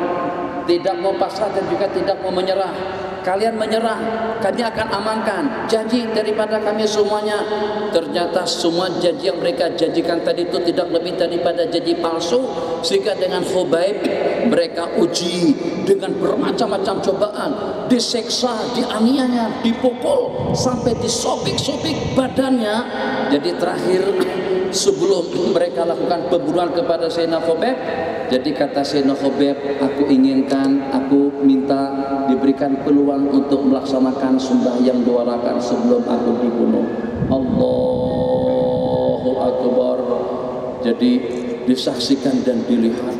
tidak mau pasrah dan juga tidak mau menyerah. Kalian menyerah, kami akan amankan janji daripada kami semuanya. Ternyata semua janji yang mereka janjikan tadi itu tidak lebih daripada janji palsu. Sehingga dengan Khubayb mereka uji dengan bermacam-macam cobaan, diseksa, dianiaya, dipukul sampai disobek-sobek badannya. Jadi terakhir sebelum mereka lakukan pembunuhan kepada Sayyidina Khubayb, jadi kata Sayyidina Khubayb, aku inginkan, aku minta diberikan peluang untuk melaksanakan sembahyang 2 rakaat sebelum aku dibunuh. Allahu Akbar. Jadi disaksikan dan dilihat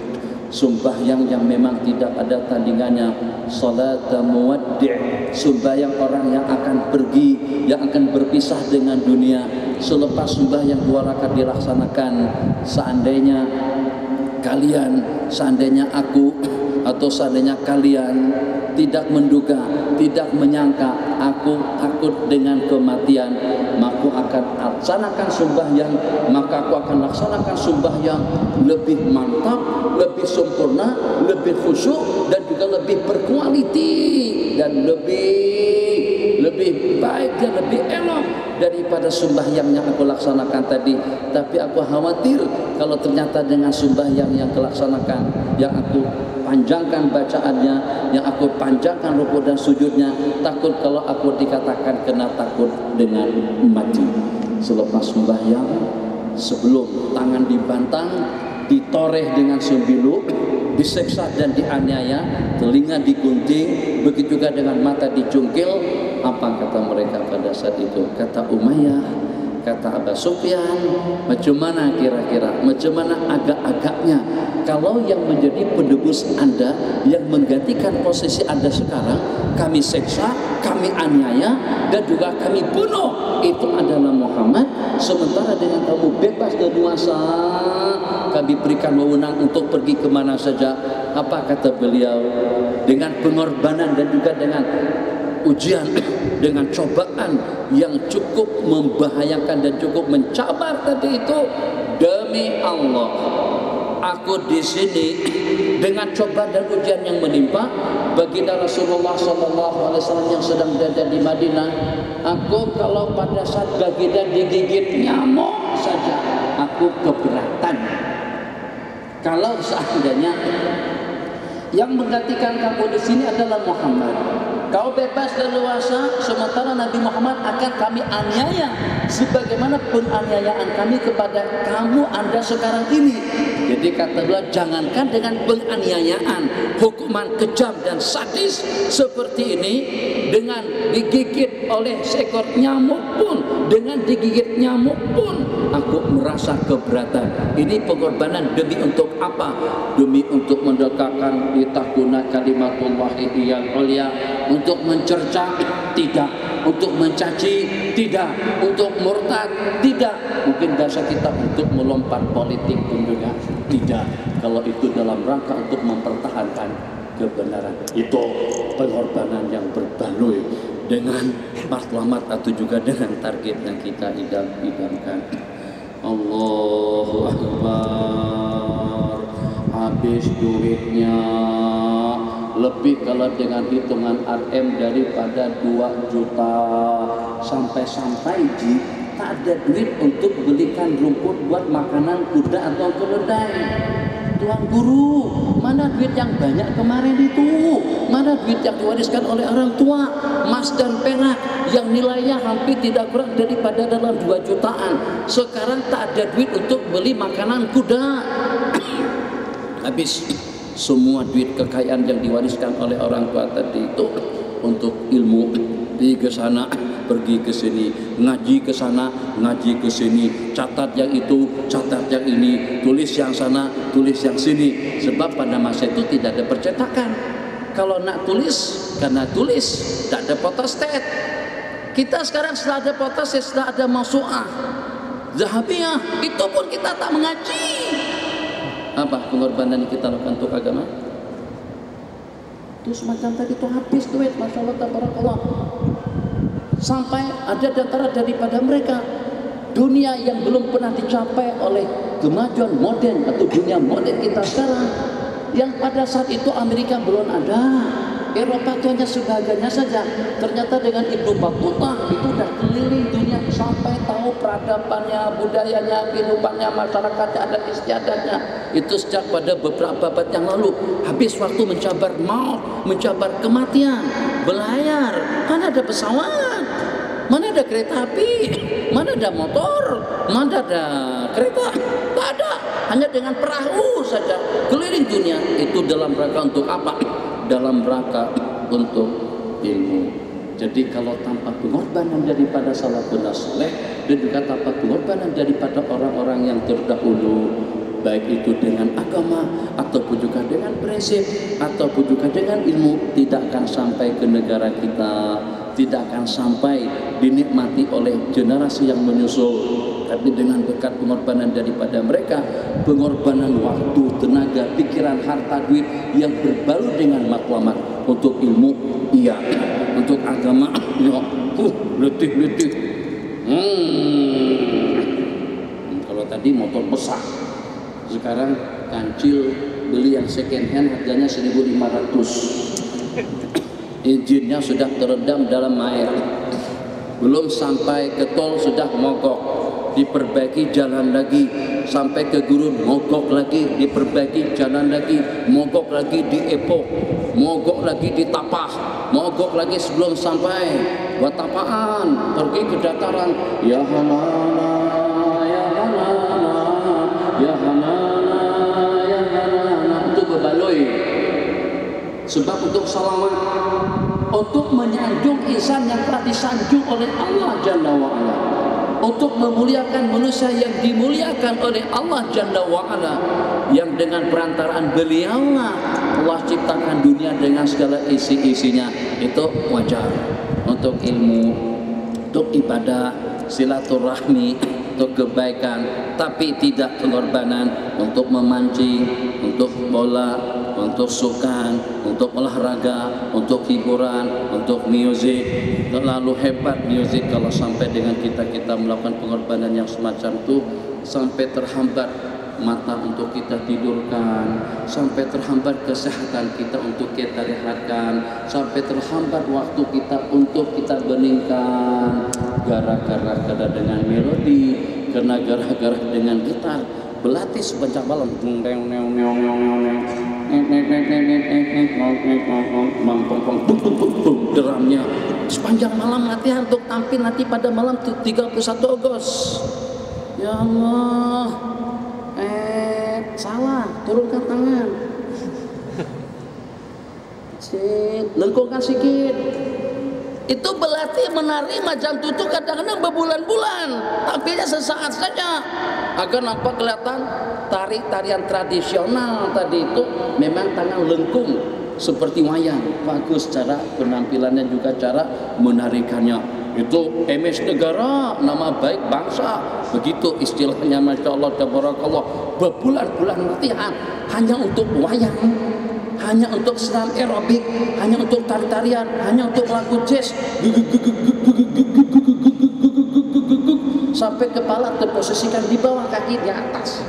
sembahyang yang memang tidak ada tandingannya, salat muwaddi', sembahyang orang yang akan pergi, yang akan berpisah dengan dunia. Selepas sembahyang 2 rakaat dilaksanakan, seandainya kalian, seandainya aku, atau seandainya kalian tidak menduga, tidak menyangka aku takut dengan kematian, maka aku akan laksanakan sembahyang, maka aku akan laksanakan sembahyang lebih mantap, lebih sempurna, lebih khusyuk, dan juga lebih berkualiti, dan lebih baik dan lebih elok daripada sembahyang yang aku laksanakan tadi. Tapi aku khawatir kalau ternyata dengan sembahyang yang kelaksanakan, yang aku panjangkan bacaannya, yang aku panjangkan rukuk dan sujudnya, takut kalau aku dikatakan kena takut dengan mati. Selepas sembahyang, sebelum tangan dibantang, ditoreh dengan sembilu, diseksa dan dianiaya, telinga digunting, begitu juga dengan mata dicungkil. Apa kata mereka pada saat itu? Kata Umayyah, Kata Abu Sufyan, macam mana kira-kira, macam mana agak-agaknya kalau yang menjadi penebus Anda, yang menggantikan posisi Anda sekarang, kami seksa, kami aniaya, dan juga kami bunuh, itu adalah Muhammad. Sementara dengan kamu bebas leluasa, kami berikan wewenang untuk pergi kemana saja. Apa kata beliau? Dengan pengorbanan dan juga dengan ujian, dengan cobaan yang cukup membahayakan dan cukup mencabar tadi itu, demi Allah, aku di sini dengan cobaan dan ujian yang menimpa baginda Rasulullah SAW yang sedang berada di Madinah. Aku kalau pada saat baginda digigit nyamuk saja, aku keberatan. Kalau seandainya yang menggantikan kamu di sini adalah Muhammad, kau bebas leluasa, sementara Nabi Muhammad akan kami aniaya sebagaimana penganiayaan kami kepada kamu Anda sekarang ini. Jadi kata beliau, jangankan dengan penganiayaan, hukuman kejam dan sadis seperti ini, dengan digigit oleh seekor nyamuk pun, dengan digigit nyamuk pun aku merasa keberatan. Ini pengorbanan demi untuk apa? Demi untuk mendekatkan litakuna kalimatullahi yang ulia, untuk mencerca tidak, untuk mencaci tidak, untuk murtad tidak. Mungkin bahasa kita untuk melompat politik pun juga tidak. Kalau itu dalam rangka untuk mempertahankan kebenaran, itu pengorbanan yang berbaloi dengan matlamat atau juga dengan target yang kita idam-idamkan. Allahu Akbar. Habis duitnya lebih kalau dengan hitungan RM daripada 2 juta. Sampai-sampai ji tak ada duit untuk belikan rumput buat makanan kuda atau keledai. Tuan guru, mana duit yang banyak kemarin itu? Mana duit yang diwariskan oleh orang tua, emas dan perak yang nilainya hampir tidak kurang daripada dalam 2 jutaan. Sekarang tak ada duit untuk beli makanan kuda. Habis semua duit kekayaan yang diwariskan oleh orang tua tadi itu untuk ilmu. Pergi ke sana, pergi ke sini, ngaji ke sana, ngaji ke sini, catat yang itu, catat yang ini, tulis yang sana, tulis yang sini. Sebab pada masa itu tidak ada percetakan. Kalau nak tulis, karena tulis, tak ada photostat. Kita sekarang setelah ada photostat, setelah ada mausu'ah, zahabiyah, itu pun kita tak mengaji. Apa pengorbanan yang kita lakukan untuk agama? Itu semacam tadi itu habis duit, Masya Allah, tabarakallah. Sampai ada dataran daripada mereka, dunia yang belum pernah dicapai oleh kemajuan modern atau dunia modern kita sekarang, yang pada saat itu Amerika belum ada, Eropa itu hanya sebagiannya saja. Ternyata dengan Ibnu Battuta itu sudah keliling dunia sampai tahu peradabannya, budayanya, kehidupannya, masyarakatnya, adat istiadatnya. Itu sejak pada beberapa abad yang lalu. Habis waktu mencabar maut, mencabar kematian, belayar. Mana ada pesawat? Mana ada kereta api? Mana ada motor? Mana ada kereta? Tak ada. Hanya dengan perahu saja keliling dunia. Itu dalam rangka untuk apa? Dalam rangka untuk ilmu. Jadi kalau tanpa pengorbanan daripada salafun saleh dan juga tanpa pengorbanan daripada orang-orang yang terdahulu, baik itu dengan agama ataupun juga dengan prinsip ataupun juga dengan ilmu, tidak akan sampai ke negara kita, tidak akan sampai dinikmati oleh generasi yang menyusul. Tapi dengan berkat pengorbanan daripada mereka, pengorbanan waktu, tenaga, pikiran, harta, duit yang berbalut dengan matlamat untuk ilmu, iya, untuk agama, ya, letih-letih. Kalau tadi motor besar, sekarang kancil beli yang second hand harganya 1.500. Injinnya sudah terendam dalam air, belum sampai ke tol sudah mogok, diperbaiki jalan lagi, sampai ke gurun mogok lagi, diperbaiki jalan lagi, mogok lagi di Epok, mogok lagi di Tapah, mogok lagi sebelum sampai buat apaan, pergi ke dataran. Ya Hanana, ya Hanana, ya Hanana, ya Hanana, itu berbaloi. Sebab untuk salawat, untuk menyanjung insan yang telah disanjung oleh Allah Jalla wa'ala, untuk memuliakan manusia yang dimuliakan oleh Allah Jalla wa'ala, yang dengan perantaraan beliaulah Allah ciptakan dunia dengan segala isi-isinya. Itu wajar untuk ilmu, untuk ibadah, silaturahmi, untuk kebaikan, tapi tidak pengorbanan untuk memancing, untuk bola, untuk sukan, untuk olahraga, untuk hiburan, untuk musik. Terlalu hebat musik kalau sampai dengan kita melakukan pengorbanan yang semacam itu, sampai terhambat mata untuk kita tidurkan, sampai terhambat kesehatan kita untuk kita rehatkan, sampai terhambat waktu kita untuk kita beningkan, gara-gara dengan melodi, karena gara-gara dengan gitar, berlatih sepanjang malam, drumnya sepanjang malam latihan untuk tampil nanti pada malam 31 Agustus. Ya Allah, salah, turunkan tangan, lengkungkan sikit. Itu berlatih menari macam itu kadang-kadang berbulan-bulan, tampilnya sesaat saja agar nampak kelihatan tarian tradisional tadi itu memang tangan lengkung seperti wayang, bagus cara penampilannya juga cara menarikannya. Itu MS negara, nama baik bangsa, begitu istilahnya. Masya Allah, tabarakallah. Berbulan-bulan latihan hanya untuk wayang, hanya untuk senam aerobik, hanya untuk tari-tarian, hanya untuk lagu jazz, sampai kepala terposisikan di bawah, kaki di atas.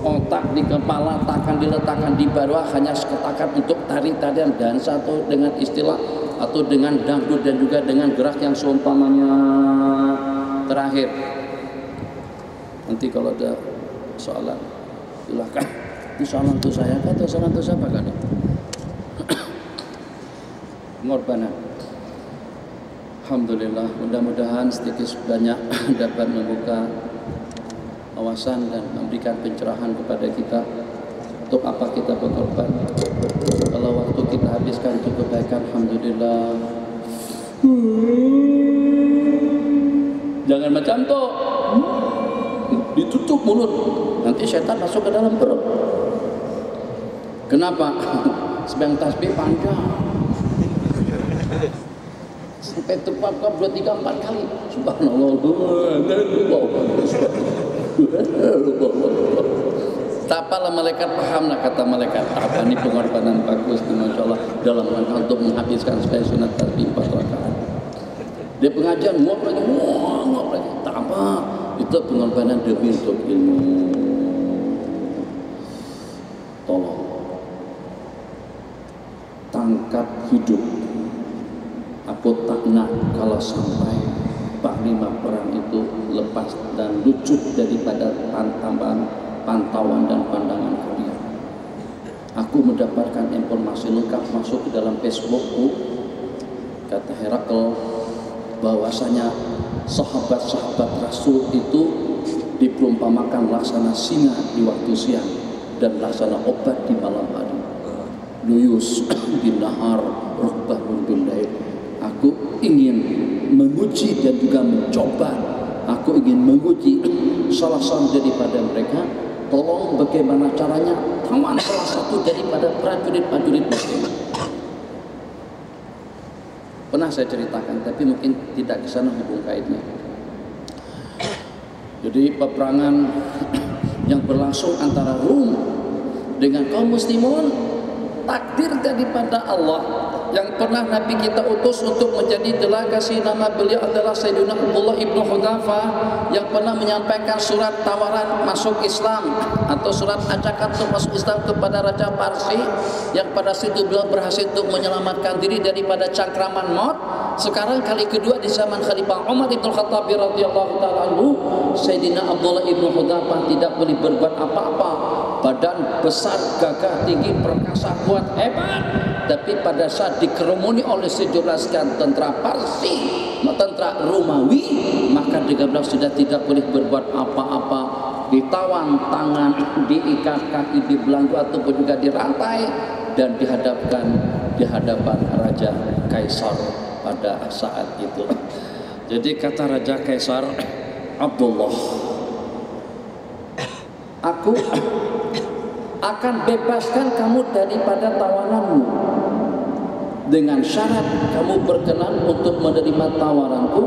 Otak di kepala takkan diletakkan di bawah, hanya seketakan untuk tari-tarian dan satu dengan istilah atau dengan dangdut dan juga dengan gerak yang seumpamanya. Terakhir, nanti kalau ada soalan silakan. Ini soalan untuk saya atau soalan untuk siapa kan? Pengorbanan. Alhamdulillah, mudah-mudahan sedikit banyak dapat membuka wawasan dan memberikan pencerahan kepada kita untuk apa kita berkorban. Kalau waktu kita habiskan untuk kebaikan, alhamdulillah. Jangan macam tu, ditutup mulut, nanti syaitan masuk ke dalam perut. Kenapa? Sebang tasbih panjang, sampai terpapar 2, 3, 4 kali. Subhanallah. Tapalah malaikat, pahamlah kata malaikat, apa ini pengorbanan bagus, Masya Allah, dalam rangka untuk menghabiskan sekali sunat tasbih 4 rakaat. Dia pengajian nguap lagi, tak apa, itu pengorbanan demi untuk ilmu. Tolong tangkap hidup. Aku tak nak kalau sampai panglima perang itu lepas dan lucut daripada pantauan dan pandangan kalian. Aku mendapatkan informasi lengkap masuk ke dalam Facebookku, kata Herakl, bahwasanya sahabat-sahabat Rasul itu diperumpamakan laksana singa di waktu siang dan laksana obat di malam hari. Luyus bin nahar, rukbahun bin lail. Aku ingin menguji dan juga mencoba. Aku ingin menguji salah satu daripada mereka. Tolong bagaimana caranya tawan salah satu daripada prajurit-prajurit Muslim. Pernah saya ceritakan, tapi mungkin tidak ke sana hubung kaitnya. Jadi peperangan yang berlangsung antara Rum dengan kaum muslimun, takdir daripada Allah yang pernah Nabi kita utus untuk menjadi delegasi. Nama beliau adalah Sayyidina Abdullah ibnu Hudzafah, yang pernah menyampaikan surat tawaran masuk Islam atau surat ajakan untuk masuk Islam kepada Raja Parsi, yang pada situ beliau berhasil untuk menyelamatkan diri daripada cangkraman maut. Sekarang kali kedua di zaman Khalifah Umar ibn Khattab radhiyallahu taala anhu, Sayyidina Abdullah ibnu Hudzafah tidak boleh berbuat apa-apa. Badan besar, gagah, tinggi, perkasa, kuat, hebat. Tapi pada saat dikerumuni oleh sejumlah tentara Parsi, tentara Romawi, maka dia bilang sudah tidak boleh berbuat apa-apa. Ditawan tangan, diikat kaki, dibelenggu ataupun juga dirantai, dan dihadapkan di hadapan Raja Kaisar pada saat itu. Jadi kata Raja Kaisar, Abdullah, aku akan bebaskan kamu daripada tawananmu dengan syarat kamu berkenan untuk menerima tawaranku,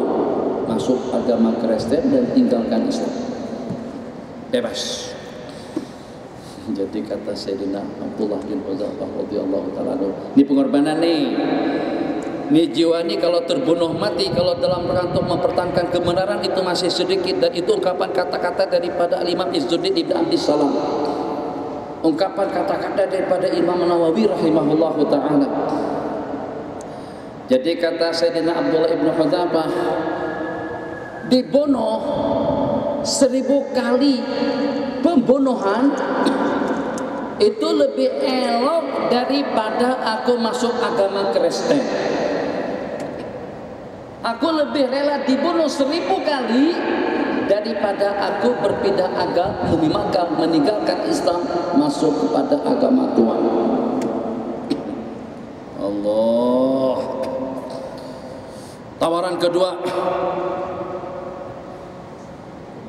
masuk agama Kristen dan tinggalkan Islam. Bebas. Jadi kata Sayyidina Abdullah bin Hudzafah radhiyallahu taala, ini pengorbanan nih. Ini jiwa ini kalau terbunuh mati, kalau dalam rangka untuk mempertahankan kebenaran itu masih sedikit. Dan itu ungkapan kata-kata daripada Imam Izzuddin Ibn Abdis Salam, ungkapan kata-kata daripada Imam Nawawi rahimahullahu ta'ala. Jadi kata Sayyidina Abdullah ibn Hudzafah, dibunuh 1000 kali pembunuhan itu lebih elok daripada aku masuk agama Kristen. Aku lebih rela dibunuh 1000 kali daripada aku berpindah agama, meninggalkan Islam, masuk kepada agama Tuhan. Allah. Tawaran kedua,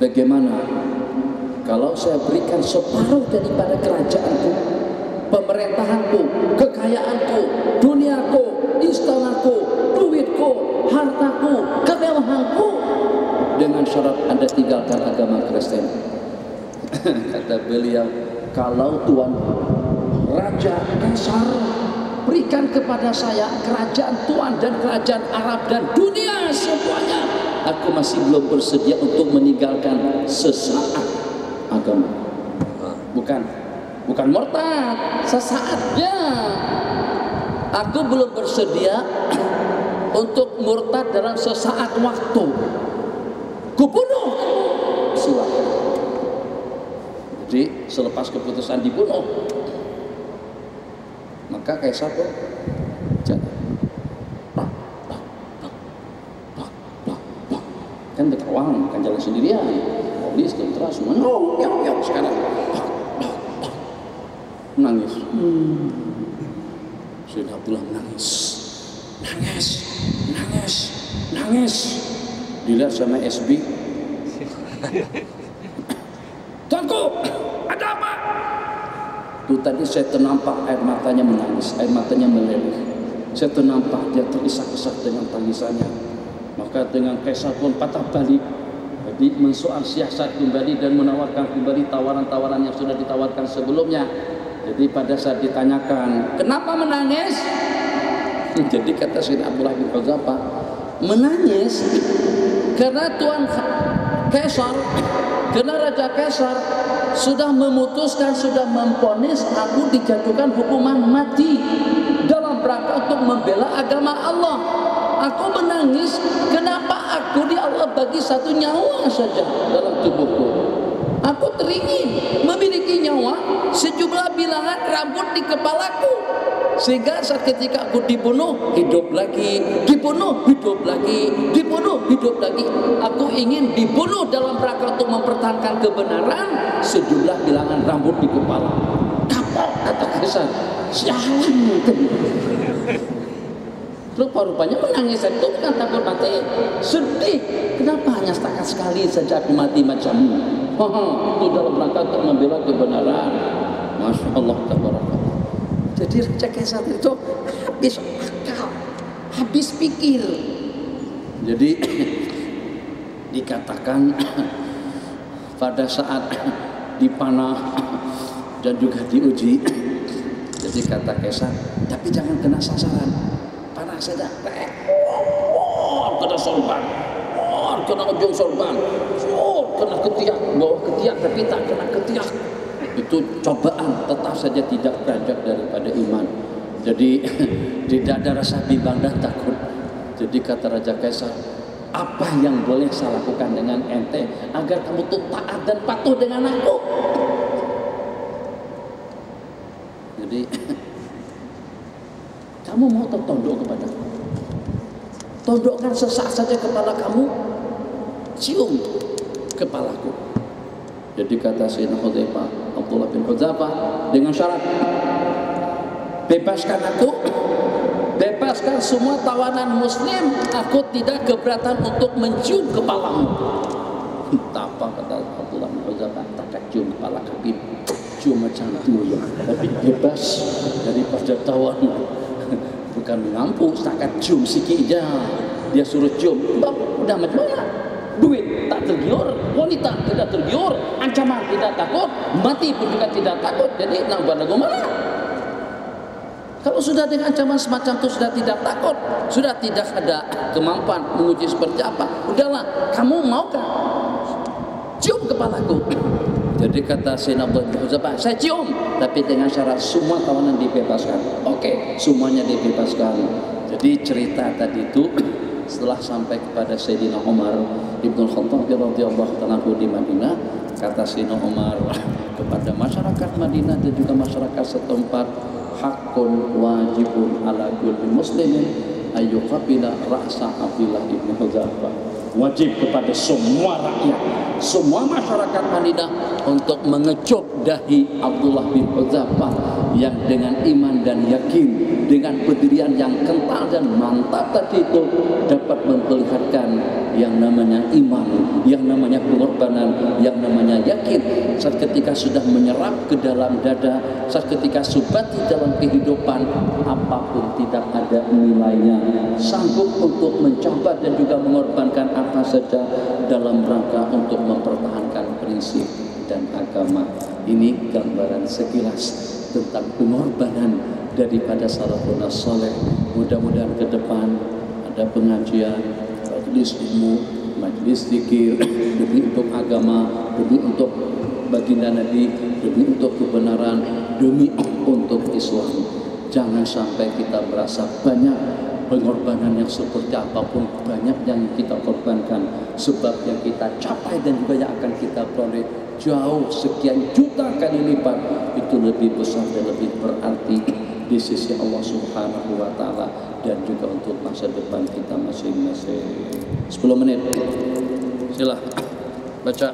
bagaimana kalau saya berikan separuh daripada kerajaanku, pemerintahanku, kekayaanku, duniaku, istanaku, duitku, hartaku, kemewahanku, dengan syarat Anda tinggalkan agama Kristen. Kata beliau, kalau Tuan Raja Kaisar berikan kepada saya kerajaan Tuan dan kerajaan Arab dan dunia semuanya, aku masih belum bersedia untuk meninggalkan sesaat agama. Bukan murtad, sesaatnya. Aku belum bersedia untuk murtad dalam sesaat waktu. Kubunuh, silakan. Jadi selepas keputusan dibunuh, maka Kaisar pun jalan. Kan dikawal, kan jalan sendirian. Polis, tentara semuanya sekarang menangis. Sayyidina Abdullah nangis. Dilihat sama SB, Tuanku, ada apa? Itu tadi saya ternampak air matanya menangis, air matanya meleleh. Saya ternampak dia terisak-isak dengan tangisannya. Maka dengan Kaisar pun patah balik, jadi mensoal siasat kembali dan menawarkan kembali tawaran-tawaran yang sudah ditawarkan sebelumnya. Jadi pada saat ditanyakan, kenapa menangis? Jadi kata Sayyidina Abdullah bin Hudzafah, menangis karena Tuan Kaisar, karena Raja Kaisar sudah memutuskan, sudah memvonis aku dijatuhkan hukuman mati dalam rangka untuk membela agama Allah. Aku menangis, kenapa aku di Allah bagi satu nyawa saja dalam tubuhku. Aku teringin memiliki nyawa sejumlah bilangan rambut di kepalaku, sehingga saat ketika aku dibunuh, hidup lagi, dibunuh, hidup lagi, dibunuh, hidup lagi. Aku ingin dibunuh dalam rangka untuk mempertahankan kebenaran sejumlah bilangan rambut di kepala. Kapok, kata Kaisar, sialan. Rupa-rupanya menangis itu bukan takut mati, sedih. Kenapa hanya setakat sekali saja aku mati macammu? Itu dalam rangka untuk membela kebenaran. Masya Allah, tabarakallah. Jadi Raja Kaisar itu habis akal, habis pikir. Jadi dikatakan pada saat dipanah dan juga diuji, jadi kata Kaisar, tapi jangan kena sasaran. Panah saja, kena sorban, kena ujung sorban, kena ketiak, bawah ketiak tapi tak kena ketiak. Itu cobaan, tetap saja tidak beranjak daripada iman. Jadi tidak ada rasa bimbang dan takut. Jadi kata Raja Kaisar, apa yang boleh saya lakukan dengan ente agar kamu tuh taat dan patuh dengan aku? Jadi kamu mau tertunduk kepada aku, tundukkan sesaat saja kepala kamu, cium kepalaku. Jadi kata Sayyidina Abdullah bin Hudzafah dengan syarat, bebaskan aku, bebas bebaskan semua tawanan muslim, aku tidak keberatan untuk mencium kepalamu. Apa kata Abdullah bin Hudzafah, tak cium kepala kaki, cium macam itu ya, lebih bebas daripada tawanan. Bukan mengampu, setakat cium sikit aja. Dia suruh cium, udah macam mana? Duit tak tergiur, wanita tidak tergiur, ancaman tidak takut, mati pun juga tidak takut. Jadi nak buat lagu mana? Kalau sudah dengan ancaman semacam itu sudah tidak takut, sudah tidak ada kemampuan menguji seperti apa, udahlah, kamu maukah cium kepalaku? Jadi kata Sayyidina Abdullah bin Hudzafah, saya cium, tapi dengan syarat semua tawanan dibebaskan. Oke, semuanya dibebaskan. Jadi cerita tadi itu setelah sampai kepada Sayyidina Umar Ibn Khattab radhiyallahu ta'ala di Madinah, kata Sayyidina Umar kepada masyarakat Madinah dan juga masyarakat setempat, hakun wajibun ala kulli muslimin ayyuqabila ra'sa Abdullah ibn Hudzafah. Wajib kepada semua rakyat, semua masyarakat Madinah untuk mengecup dahi Abdullah bin Hudzafah yang dengan iman dan yakin, dengan pendirian yang kental dan mantap tadi itu dapat memperlihatkan yang namanya iman, yang namanya pengorbanan, yang namanya yakin. Saat ketika sudah menyerap ke dalam dada, saat ketika subati dalam kehidupan, apapun tidak ada nilainya, sanggup untuk mencapai dan juga mengorbankan apa saja dalam rangka untuk mempertahankan prinsip dan agama. Ini gambaran sekilas tentang pengorbanan daripada salafun saleh. Mudah-mudahan ke depan ada pengajian, majelis ilmu, majelis zikir demi untuk agama, demi untuk baginda Nabi, demi untuk kebenaran, demi untuk Islam. Jangan sampai kita merasa banyak pengorbanan yang seperti apapun, banyak yang kita korbankan, sebab yang kita capai dan juga yang akan kita peroleh jauh sekian juta kali lipat itu lebih besar dan lebih berarti di sisi Allah Subhanahu wa taala dan juga untuk masa depan kita masing-masing. 10 menit. Silakan baca.